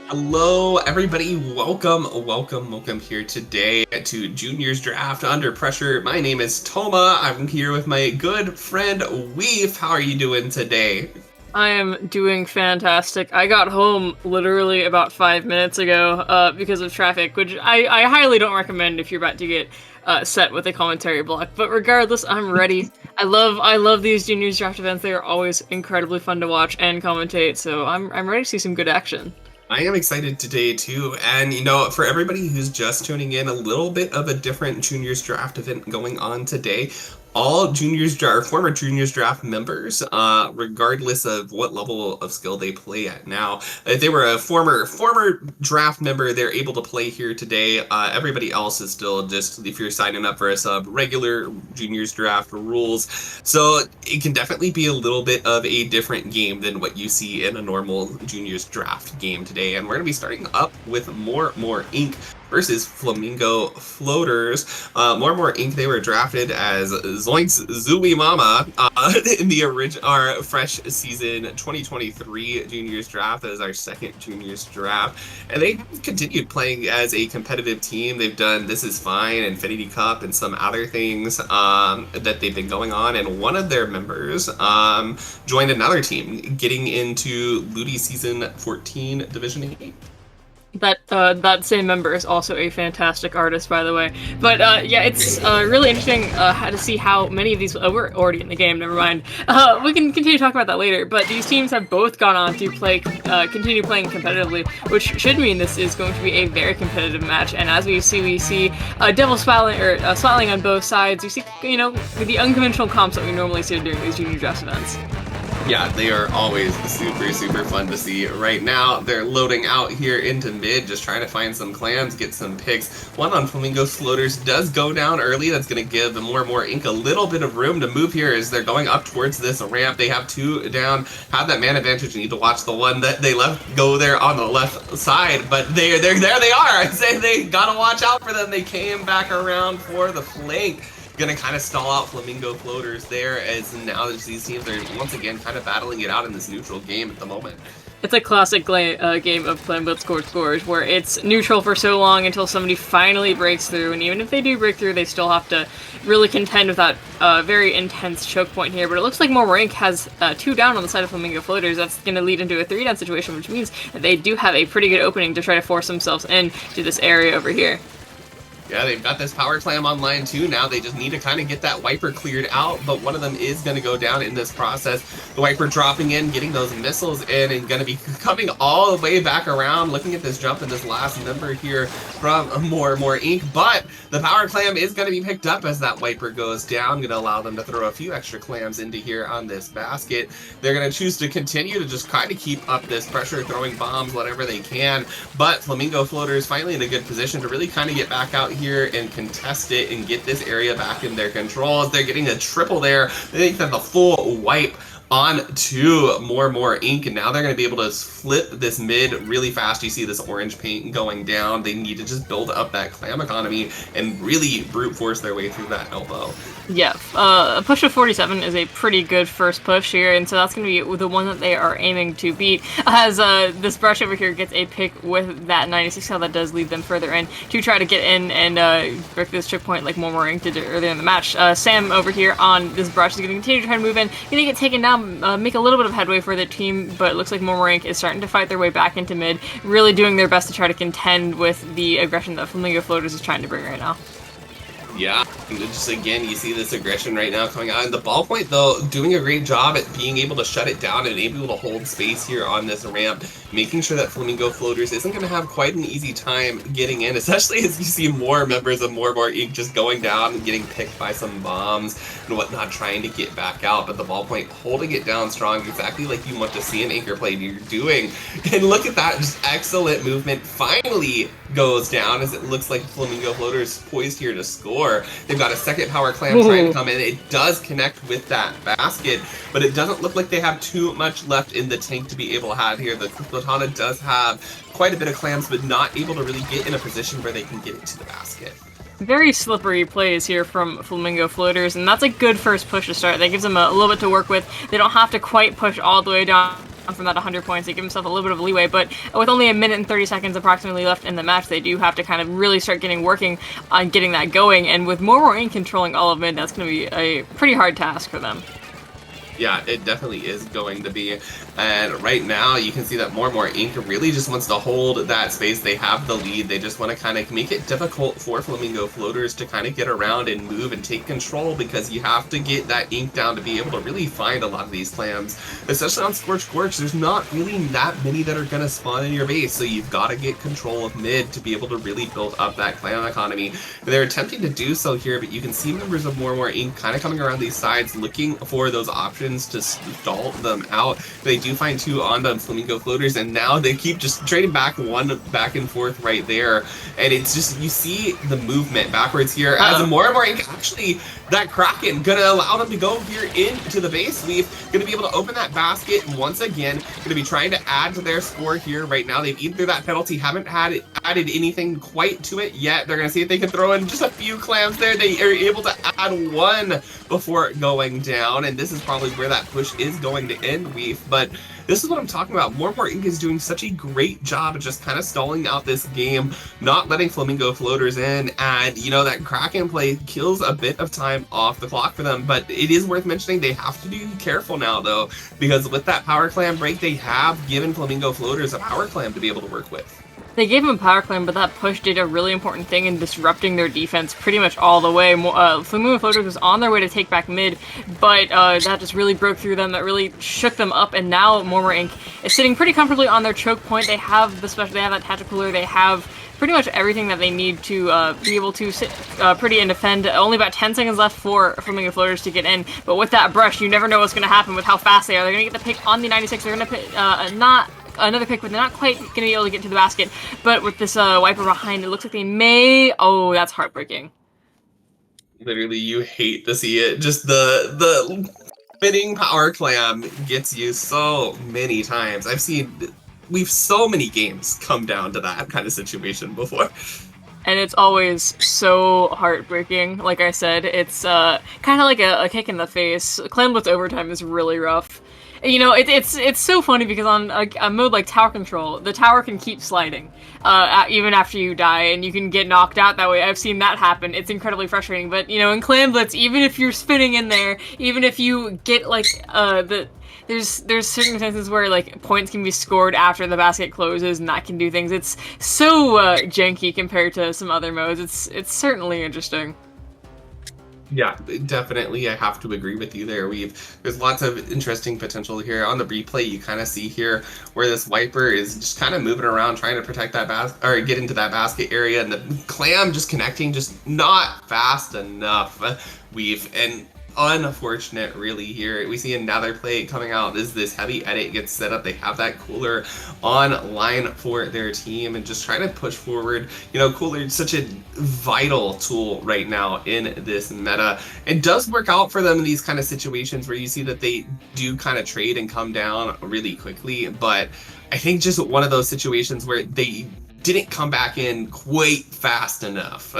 Hello, everybody. Welcome here today to Juniors Draft Under Pressure. My name is Toma. I'm here with my good friend Weef. How are you doing today? I am doing fantastic. I got home literally about 5 minutes ago because of traffic, which I highly don't recommend if you're about to get set with a commentary block. But regardless, I'm ready. I love these juniors draft events. They are always incredibly fun to watch and commentate. So I'm ready to see some good action. I am excited today too. And for everybody who's just tuning in, a little bit of a different juniors draft event going on today. All former juniors draft members, regardless of what level of skill they play at now, if they were a former draft member, they're able to play here today. Everybody else is still just, if you're signing up for a sub, regular juniors draft rules. So it can definitely be a little bit of a different game than what you see in a normal juniors draft game today. And we're going to be starting up with More Inc. versus Flamingo Floaters. More Inc. They were drafted as Zoinks Zooey Mama in the our fresh season 2023 juniors draft. That is our second juniors draft, and they continued playing as a competitive team. They've done This Is Fine, Infinity Cup, and some other things that they've been going on. And one of their members joined another team, getting into Ludi Season 14 Division 8. That same member is also a fantastic artist, by the way. But yeah, it's really interesting how to see how many of these. We're already in the game. Never mind. We can continue to talk about that later. But these teams have both gone on to continue playing competitively, which should mean this is going to be a very competitive match. And as we see Devil splatling on both sides. You see, the unconventional comps that we normally see during these junior draft events. Yeah, they are always super fun to see. Right now, they're loading out here into mid, just trying to find some clams, get some picks. One on Flamingo's Floaters does go down early. That's going to give the More Inc. a little bit of room to move here as they're going up towards this ramp. They have two down, have that man advantage. You need to watch the one that they left go there on the left side, but there they are. I say they got to watch out for them. They came back around for the flank. Gonna kind of stall out Flamingo Floaters there, as now these teams are once again kind of battling it out in this neutral game at the moment. It's a classic game of Clan Blitz scores, where it's neutral for so long until somebody finally breaks through, and even if they do break through, they still have to really contend with that very intense choke point here. But it looks like More Rank has 2 down on the side of Flamingo Floaters. That's going to lead into a 3-down situation, which means that they do have a pretty good opening to try to force themselves into this area over here. Yeah, they've got this power clam online too. Now they just need to kind of get that wiper cleared out, but one of them is going to go down in this process. The wiper dropping in, getting those missiles in, and going to be coming all the way back around. Looking at this jump in this last member here from More Inc. But the power clam is going to be picked up as that wiper goes down. Going to allow them to throw a few extra clams into here on this basket. They're going to choose to continue to just kind of keep up this pressure, throwing bombs whatever they can. But Flamingo Floaters finally in a good position to really kind of get back out here and contest it and get this area back in their control. As they're getting a triple there, they think that the full wipe on to More Inc. And now they're going to be able to flip this mid really fast. You see this orange paint going down. They need to just build up that clam economy and really brute force their way through that elbow. Yeah, a push of 47 is a pretty good first push here, and so that's going to be the one that they are aiming to beat, as this brush over here gets a pick with that 96, how that does lead them further in to try to get in and break this choke point like More Inc. did earlier in the match. Sam over here on this brush is going to continue to try to move in, going to get taken down, make a little bit of headway for the team, but it looks like More Inc. is starting to fight their way back into mid, really doing their best to try to contend with the aggression that Flamingo Floaters is trying to bring right now. Yeah, just again, you see this aggression right now coming out. And the ballpoint, though, doing a great job at being able to shut it down and able to hold space here on this ramp, making sure that Flamingo Floaters isn't going to have quite an easy time getting in, especially as you see more members of More Inc. just going down and getting picked by some bombs and whatnot, trying to get back out. But the ballpoint holding it down strong, exactly like you want to see an anchor play you're doing. And look at that, just excellent movement. Finally goes down as it looks like Flamingo Floaters poised here to score. They've got a second power clam trying to come in. It does connect with that basket, but it doesn't look like they have too much left in the tank to be able to have here. The Platana does have quite a bit of clams, but not able to really get in a position where they can get it to the basket. Very slippery plays here from Flamingo Floaters, and that's a good first push to start. That gives them a little bit to work with. They don't have to quite push all the way down from that 100 points. They give themselves a little bit of leeway, but with only a minute and 30 seconds approximately left in the match, they do have to kind of really start working on getting that going. And with More Ink controlling all of mid, that's going to be a pretty hard task for them. Yeah, it definitely is going to be. And right now, you can see that more and more Ink really just wants to hold that space. They have the lead. They just want to kind of make it difficult for Flamingo floaters to kind of get around and move and take control, because you have to get that Ink down to be able to really find a lot of these clams. Especially on Scorch, there's not really that many that are going to spawn in your base, so you've got to get control of mid to be able to really build up that clam economy. And they're attempting to do so here, but you can see members of more and more Ink kind of coming around these sides looking for those options to stall them out. They do find two on them Flamingo floaters, and now they keep just trading back and forth right there. And it's just, you see the movement backwards here as more and more Ink actually, that Kraken gonna allow them to go here into the base weave, gonna be able to open that basket once again, gonna be trying to add to their score here right now. They've eaten through that penalty, haven't added anything quite to it yet. They're gonna see if they can throw in just a few clams there. They are able to add one before going down, and this is probably where that push is going to end, Weef. But this is what I'm talking about. More and more Ink is doing such a great job of just kind of stalling out this game, not letting Flamingo floaters in, and you know, that Kraken play kills a bit of time off the clock for them. But it is worth mentioning they have to be careful now though, because with that power clam break, they have given Flamingo floaters a power clam to be able to work with. They gave him a power clam, but that push did a really important thing in disrupting their defense pretty much all the way. Flamingo Floaters was on their way to take back mid, but that just really broke through them. That really shook them up, and now More Ink is sitting pretty comfortably on their choke point. They have the special, they have that tactical cooler, they have pretty much everything that they need to be able to sit pretty and defend. Only about 10 seconds left for Flamingo Floaters to get in, but with that brush, you never know what's going to happen with how fast they are. They're going to get the pick on the 96, they're going to not another pick, but they're not quite going to be able to get to the basket. But with this wiper behind, it looks like they may... Oh, that's heartbreaking. Literally, you hate to see it. Just the spinning power clam gets you so many times. We've so many games come down to that kind of situation before. And it's always so heartbreaking. Like I said, it's kind of like a kick in the face. Clam Blitz overtime is really rough. You know, it's so funny because on a mode like Tower Control, the tower can keep sliding even after you die, and you can get knocked out that way. I've seen that happen. It's incredibly frustrating. But, you know, in Clam Blitz, even if you're spinning in there, even if you get, like, there's circumstances where, like, points can be scored after the basket closes, and that can do things. It's so janky compared to some other modes. It's certainly interesting. Yeah, definitely. I have to agree with you there. There's lots of interesting potential here. On the replay, you kind of see here where this wiper is just kind of moving around, trying to protect that basket or get into that basket area, and the clam just connecting, just not fast enough. And unfortunate really here. We see another play coming out as this heavy edit gets set up. They have that cooler online for their team and just trying to push forward. You know, cooler is such a vital tool right now in this meta. It does work out for them in these kind of situations where you see that they do kind of trade and come down really quickly, but I think just one of those situations where they didn't come back in quite fast enough.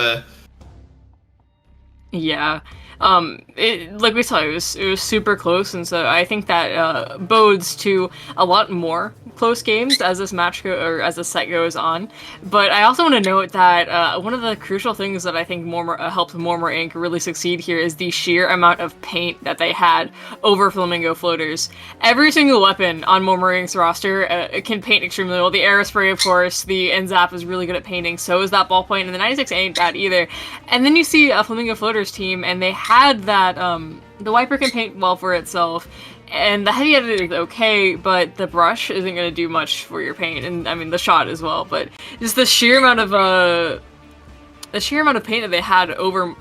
Yeah. Like we saw, it was super close, and so I think that bodes to a lot more close games as this as the set goes on. But I also want to note that one of the crucial things that I think helped More Ink really succeed here is the sheer amount of paint that they had over Flamingo floaters. Every single weapon on More Ink's roster can paint extremely well. The Aerospray, of course, the N-Zap is really good at painting, so is that ballpoint, and the 96 ain't bad either. And then you see a Flamingo floaters team, and they had that, the wiper can paint well for itself, and the heavy edit is okay, but the brush isn't going to do much for your paint, and I mean the shot as well, but just the sheer amount of paint that they had over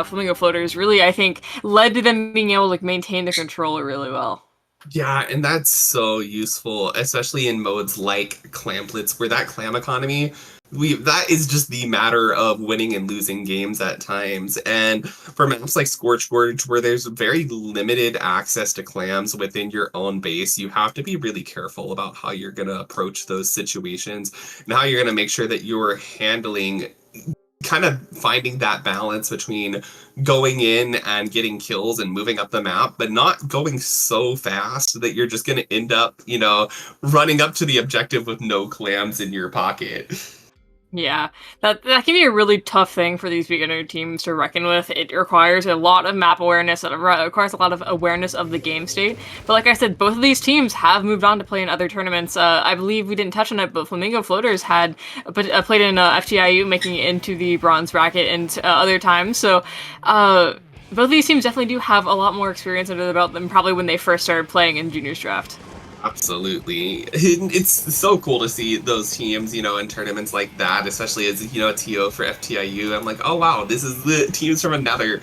Flamingo floaters really, I think, led to them being able to maintain the controller really well. Yeah, and that's so useful, especially in modes like Clam Blitz, where that clam economy, that is just the matter of winning and losing games at times. And for maps like Scorch, where there's very limited access to clams within your own base, you have to be really careful about how you're going to approach those situations and how you're going to make sure that you're handling kind of finding that balance between going in and getting kills and moving up the map, but not going so fast that you're just going to end up, running up to the objective with no clams in your pocket. Yeah, that can be a really tough thing for these beginner teams to reckon with. It requires a lot of map awareness, and it requires a lot of awareness of the game state. But like I said, both of these teams have moved on to play in other tournaments. I believe we didn't touch on it, but Flamingo Floaters had played in FTIU, making it into the bronze bracket and other times. So both of these teams definitely do have a lot more experience under their belt than probably when they first started playing in juniors draft. Absolutely. It's so cool to see those teams, in tournaments like that, especially as, a TO for FTIU. I'm like, oh, wow, this is the teams from another,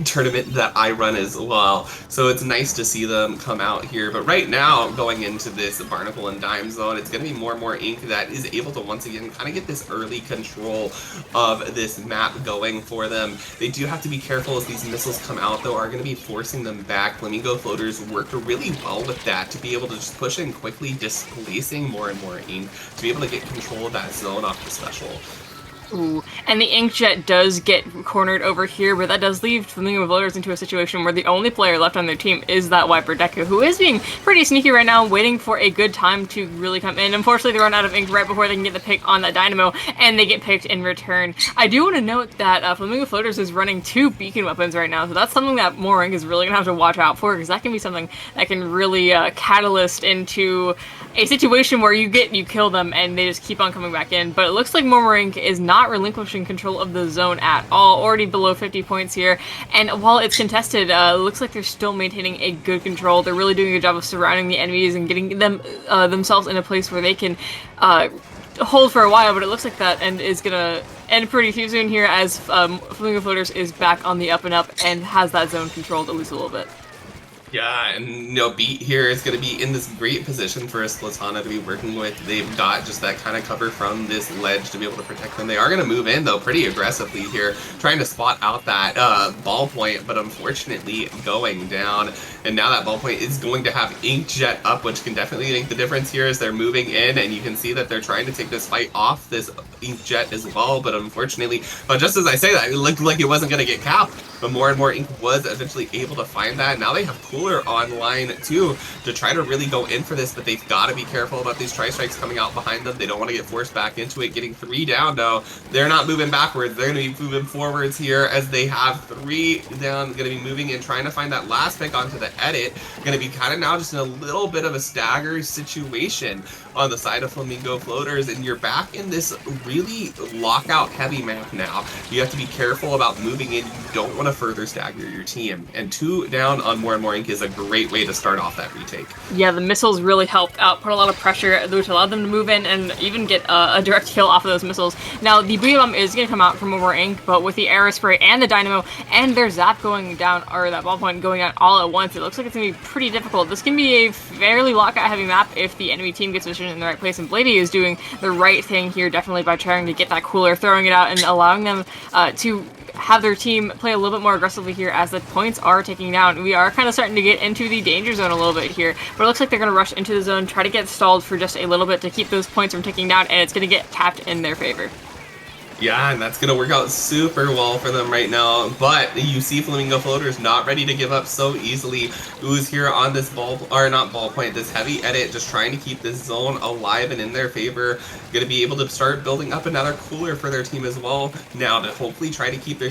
tournament that I run as well. So it's nice to see them come out here. But right now, going into this Barnacle and Dime zone, it's going to be more and more Ink that is able to once again kind of get this early control of this map going for them. They do have to be careful as these missiles come out, though, are going to be forcing them back. Flamingo Floaters work really well with that to be able to just push in quickly, displacing more and more Ink to be able to get control of that zone off the special. Ooh, and the Inkjet does get cornered over here, but that does leave Flamingo Floaters into a situation where the only player left on their team is that Wiper Deku, who is being pretty sneaky right now, waiting for a good time to really come in. Unfortunately, they run out of ink right before they can get the pick on that Dynamo, and they get picked in return. I do want to note that Flamingo Floaters is running 2 beacon weapons right now, so that's something that Moorink is really going to have to watch out for, because that can be something that can really catalyst into a situation where you kill them, and they just keep on coming back in. But it looks like Moorink is not relinquishing control of the zone at all, already below 50 points here, and while it's contested, it looks like they're still maintaining a good control. They're really doing a good job of surrounding the enemies and getting them themselves in a place where they can hold for a while, but it looks like that end is gonna end pretty soon here as Flamingo Floaters is back on the up and up and has that zone controlled at least a little bit. Yeah, and Beat here is going to be in this great position for a Splatana to be working with. They've got just that kind of cover from this ledge to be able to protect them. They are going to move in, though, pretty aggressively here, trying to spot out that ballpoint, but unfortunately going down. And now that ballpoint is going to have Inkjet up, which can definitely make the difference here as they're moving in, and you can see that they're trying to take this fight off this Inkjet as well, but unfortunately, just as I say that, it looked like it wasn't going to get capped, but more and more Ink was eventually able to find that. Now they have Cooler online too to try to really go in for this, but they've got to be careful about these tri-strikes coming out behind them. They don't want to get forced back into it. Getting 3 down now. They're not moving backwards. They're going to be moving forwards here as they have 3 down. Going to be moving in, trying to find that last pick onto the edit. Going to be kind of now just in a little bit of a stagger situation on the side of Flamingo Floaters, and you're back in this really lockout heavy map now. You have to be careful about moving in. You don't want to further stagger your team, and 2 down on More and More Ink is a great way to start off that retake. Yeah, the missiles really helped out, put a lot of pressure, which allowed them to move in and even get a direct kill off of those missiles. Now, the Booyah Bomb is going to come out from over Ink, but with the Aerospray and the Dynamo and their Zap going down, or that ballpoint going out all at once, it looks like it's going to be pretty difficult. This can be a fairly lockout heavy map if the enemy team gets positioned in the right place, and Blady is doing the right thing here, definitely by trying to get that cooler, throwing it out, and allowing them to have their team play a little bit more aggressively here as the points are taking down. We are kind of starting to get into the danger zone a little bit here, but it looks like they're going to rush into the zone, try to get stalled for just a little bit to keep those points from ticking down, and it's going to get tapped in their favor. Yeah, and that's going to work out super well for them right now, but you see Flamingo Floaters not ready to give up so easily. Ooze here on this this heavy edit, just trying to keep this zone alive and in their favor. Going to be able to start building up another cooler for their team as well now to hopefully try to keep their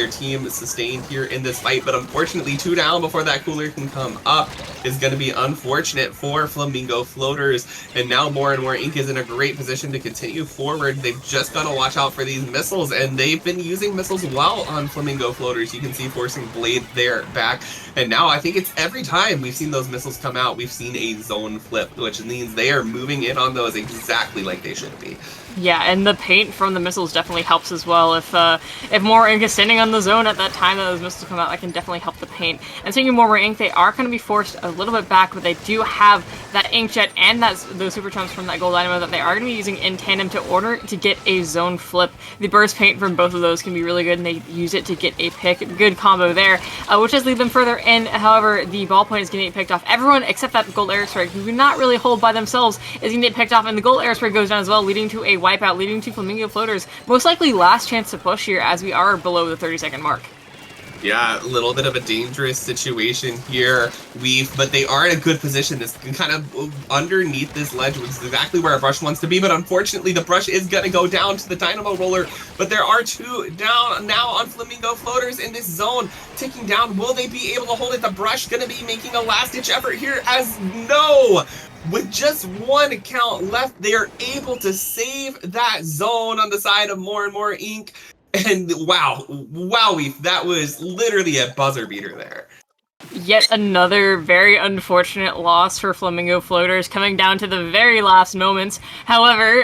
team sustained here in this fight, but unfortunately 2 down before that cooler can come up is going to be unfortunate for Flamingo Floaters, and now More and More Ink is in a great position to continue forward. They've just got to watch out for these missiles, and they've been using missiles well on Flamingo Floaters. You can see forcing Blade there back, and now I think it's every time we've seen those missiles come out, we've seen a zone flip, which means they are moving in on those exactly like they should be. Yeah, and the paint from the missiles definitely helps as well. If more ink is standing on the zone at that time that those missiles come out, that can definitely help the paint. And speaking of more ink, they are going to be forced a little bit back, but they do have that inkjet and those super chumps from that gold dynamo that they are going to be using in tandem to order to get a zone flip. The burst paint from both of those can be really good, and they use it to get a pick. Good combo there, which does lead them further in. However, the ballpoint is getting picked off. Everyone except that gold air strike, who cannot really hold by themselves, is going to get picked off, and the gold air strike goes down as well, leading to a wipeout, leading to Flamingo Floaters most likely last chance to push here as we are below the 30-second mark. Yeah, a little bit of a dangerous situation here. But they are in a good position. This kind of underneath this ledge, which is exactly where our brush wants to be. But unfortunately, the brush is going to go down to the Dynamo Roller. But there are 2 down now on Flamingo Floaters in this zone, ticking down. Will they be able to hold it? The brush going to be making a last-ditch effort here as no! With just 1 count left, they are able to save that zone on the side of More and More Inc. And wowie, that was literally a buzzer beater there. Yet another very unfortunate loss for Flamingo Floaters coming down to the very last moments. However,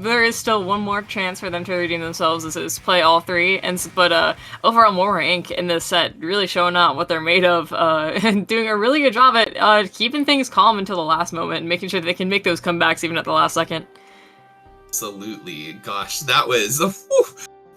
there is still one more chance for them to redeem themselves. This is play all 3. But overall, More Inc. in this set really showing out what they're made of and doing a really good job at keeping things calm until the last moment and making sure they can make those comebacks even at the last second. Absolutely. Gosh, that was... Whew.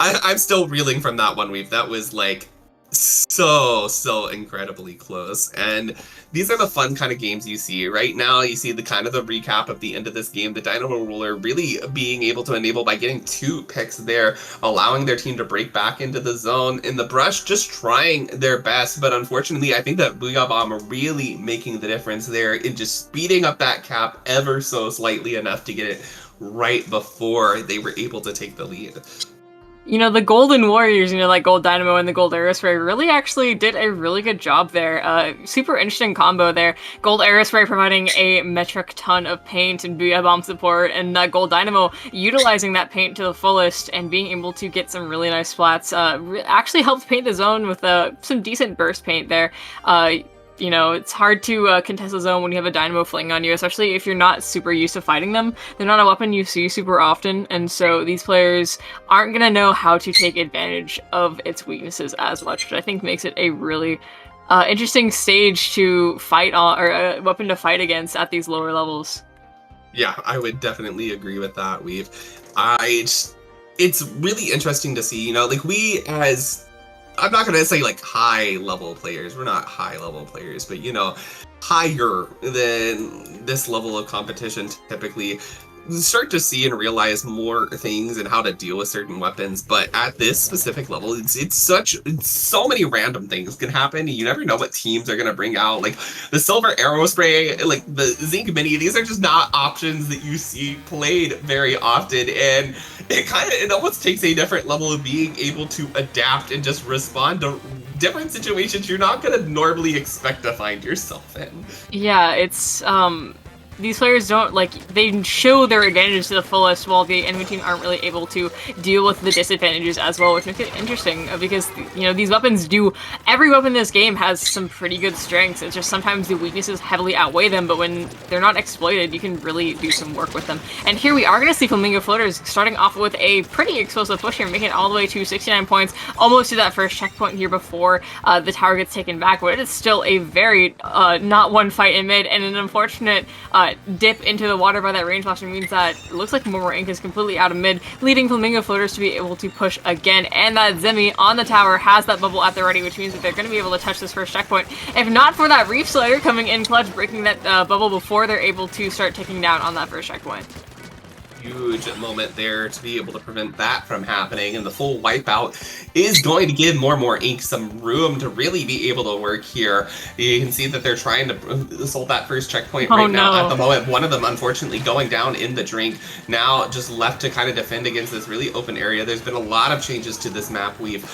I'm still reeling from that one, Weave. That was like so incredibly close. And these are the fun kind of games you see. Right now, you see the kind of the recap of the end of this game. The Dynamo Roller really being able to enable by getting 2 picks there, allowing their team to break back into the zone. In the brush, just trying their best. But unfortunately, I think that Booyah Bomb are really making the difference there in just speeding up that cap ever so slightly enough to get it right before they were able to take the lead. You know, the Golden Warriors, like Gold Dynamo and the Gold Aerospray, really actually did a really good job there. Super interesting combo there. Gold Aerospray providing a metric ton of paint and Booyah Bomb support, and Gold Dynamo utilizing that paint to the fullest and being able to get some really nice splats. Actually helped paint the zone with some decent burst paint there. It's hard to contest a zone when you have a Dynamo fling on you, especially if you're not super used to fighting them. They're not a weapon you see super often, and so these players aren't going to know how to take advantage of its weaknesses as much, which I think makes it a really interesting stage to fight on, or a weapon to fight against at these lower levels. Yeah, I would definitely agree with that, Weave. It's really interesting to see, we as... I'm not going to say like high-level players. We're not high-level players, but higher than this level of competition typically start to see and realize more things and how to deal with certain weapons. But at this specific level, it's so many random things can happen. You never know what teams are going to bring out. Like the Silver Aerospray, like the Zinc Mini, these are just not options that you see played very often. And it almost takes a different level of being able to adapt and just respond to different situations you're not going to normally expect to find yourself in. Yeah, it's these players don't, they show their advantage to the fullest while the enemy team aren't really able to deal with the disadvantages as well, which makes it interesting because, these weapons every weapon in this game has some pretty good strengths. It's just sometimes the weaknesses heavily outweigh them, but when they're not exploited, you can really do some work with them. And here we are going to see Flamingo Floaters starting off with a pretty explosive push here, making it all the way to 69 points, almost to that first checkpoint here before the tower gets taken back, but it's still a very not one fight in mid, and an unfortunate dip into the water by that range blaster means that it looks like More Inc. is completely out of mid, leading Flamingo Floaters to be able to push again, and that Zemi on the tower has that bubble at the ready, which means that they're going to be able to touch this first checkpoint. If not for that Reef Slider coming in clutch, breaking that bubble before they're able to start ticking down on that first checkpoint. Huge moment there to be able to prevent that from happening, and the full wipeout is going to give More and More Inc. some room to really be able to work here. You can see that they're trying to assault that first checkpoint now at the moment. One of them unfortunately going down in the drink, now just left to kind of defend against this really open area. There's been a lot of changes to this map we've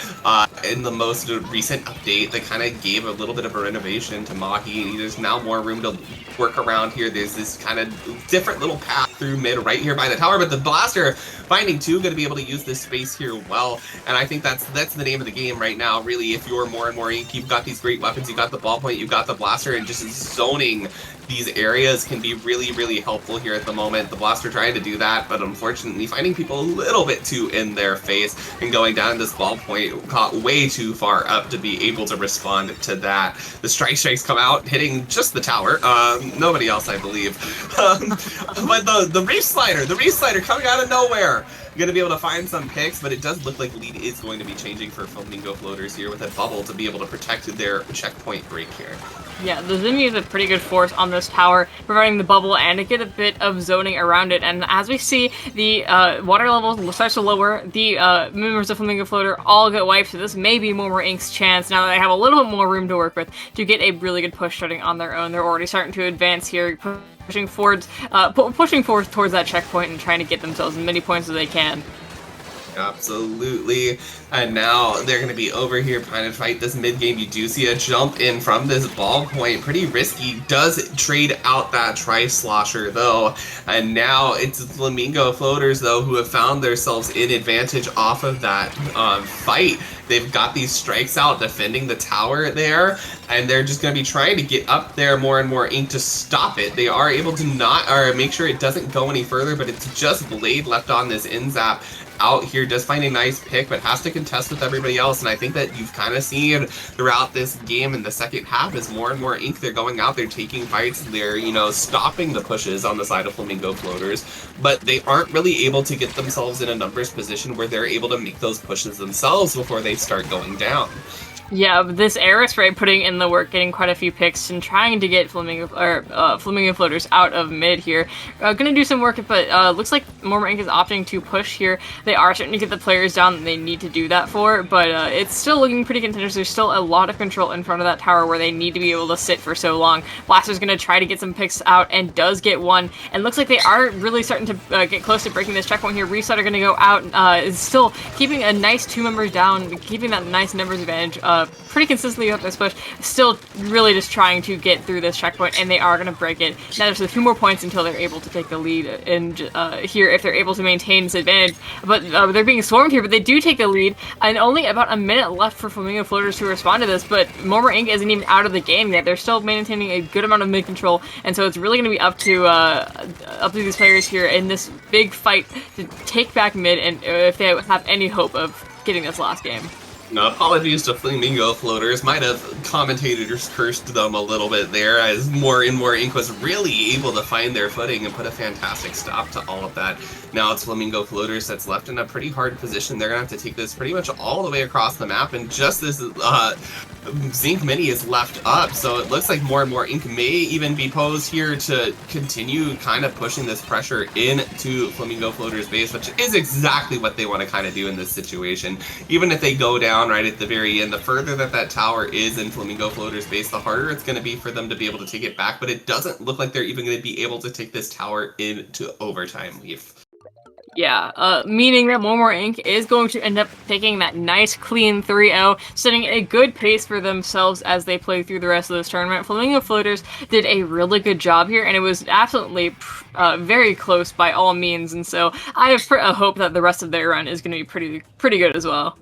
in the most recent update that kind of gave a little bit of a renovation to Mahi. There's now more room to work around here. There's this kind of different little path through mid right here by the tower, but the blaster finding two going to be able to use this space here well, and I think that's the name of the game right now. Really, if you're More and More Inc., you've got these great weapons, you've got the ballpoint, you've got the blaster, and just zoning these areas can be really, really helpful here at the moment. The blaster trying to do that, but unfortunately finding people a little bit too in their face and going down this ballpoint caught way too far up to be able to respond to that. The strikes come out, hitting just the tower. Nobody else, I believe. But the Reef Slider coming out of nowhere. Going to be able to find some picks, but it does look like lead is going to be changing for Flamingo Floaters here with a bubble to be able to protect their checkpoint break here. Yeah, the Zimmy is a pretty good force on this tower, providing the bubble and to get a bit of zoning around it. And as we see, the water level starts to lower, the members of Flamingo Floater all get wiped, so this may be Momo Inc.'s chance, now that they have a little bit more room to work with, to get a really good push starting on their own. They're already starting to advance here, pushing forward towards that checkpoint and trying to get themselves as many points as they can. Absolutely. And now they're going to be over here trying to fight this mid game. You do see a jump in from this ball point. Pretty risky. Does trade out that tri-slosher though. And now it's Flamingo Floaters though who have found themselves in advantage off of that fight. They've got these strikes out defending the tower there, and they're just going to be trying to get up there more and more ink to stop it. They are able to not, or make sure it doesn't go any further, but it's just Blade left on this Inzap out here, does find a nice pick, but has to contest with everybody else. And I think that you've kind of seen throughout this game in the second half is more and more ink, they're going out, they're taking fights, they're, you know, stopping the pushes on the side of Flamingo Floaters, but they aren't really able to get themselves in a numbers position where they're able to make those pushes themselves before they start going down. Yeah, this Air Spray putting in the work, getting quite a few picks and trying to get Flamingo Floaters out of mid here. Gonna do some work, but looks like Momo Inc. is opting to push here. They are starting to get the players down that they need to do that for, but it's still looking pretty contentious. There's still a lot of control in front of that tower where they need to be able to sit for so long. Blaster's gonna try to get some picks out and does get one, and looks like they are really starting to get close to breaking this checkpoint here. Reset are gonna go out, is still keeping a nice 2 members down, keeping that nice numbers advantage. Pretty consistently up this push, still really just trying to get through this checkpoint, and they are going to break it. Now there's a few more points until they're able to take the lead and here, if they're able to maintain this advantage. But they're being swarmed here, but they do take the lead, and only about a minute left for Flamingo Floaters to respond to this, but Momo Inc. isn't even out of the game yet. They're still maintaining a good amount of mid control, and so it's really going to be up to these players here in this big fight to take back mid, and if they have any hope of getting this last game. Now, apologies to Flamingo Floaters, might have commentators cursed them a little bit there, as more and more ink was really able to find their footing and put a fantastic stop to all of that. Now it's Flamingo Floaters that's left in a pretty hard position. They're going to have to take this pretty much all the way across the map, and just this Zinc Mini is left up, so it looks like more and more ink may even be posed here to continue kind of pushing this pressure into Flamingo Floaters base, which is exactly what they want to kind of do in this situation. Even if they go down right at the very end, the further that tower is in Flamingo Floaters base, the harder it's going to be for them to be able to take it back, but it doesn't look like they're even going to be able to take this tower into overtime, Leaf. Yeah, meaning that Momo Inc. is going to end up taking that nice clean 3-0, setting a good pace for themselves as they play through the rest of this tournament. Flamingo Floaters did a really good job here, and it was absolutely very close by all means, and so I have a hope that the rest of their run is going to be pretty good as well.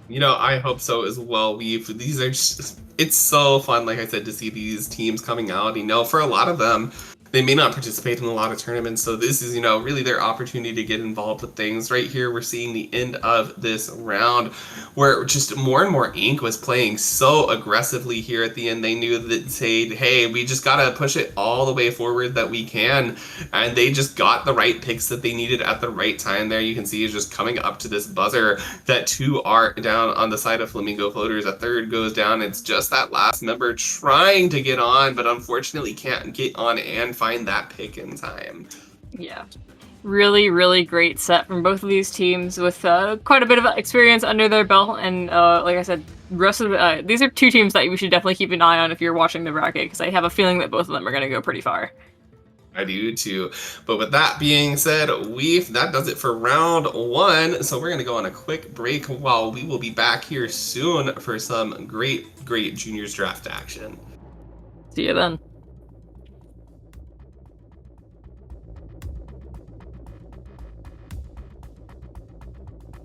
You know, I hope so as well. These are just, it's so fun, like I said, to see these teams coming out. You know, for a lot of them, they may not participate in a lot of tournaments, so this is, you know, really their opportunity to get involved with things. Right here, we're seeing the end of this round, where just more and more ink was playing so aggressively here at the end. They knew that, say, hey, we just gotta push it all the way forward that we can, and they just got the right picks that they needed at the right time there. You can see is just coming up to this buzzer that 2 are down on the side of Flamingo Floaters. A third goes down. It's just that last member trying to get on, but unfortunately can't get on and find that pick in time. Yeah. Really, really great set from both of these teams with quite a bit of experience under their belt. And like I said, rest of these are 2 teams that we should definitely keep an eye on if you're watching the bracket, because I have a feeling that both of them are going to go pretty far. I do too. But with that being said, that does it for round 1. So we're going to go on a quick break while we will be back here soon for some great juniors draft action. See you then.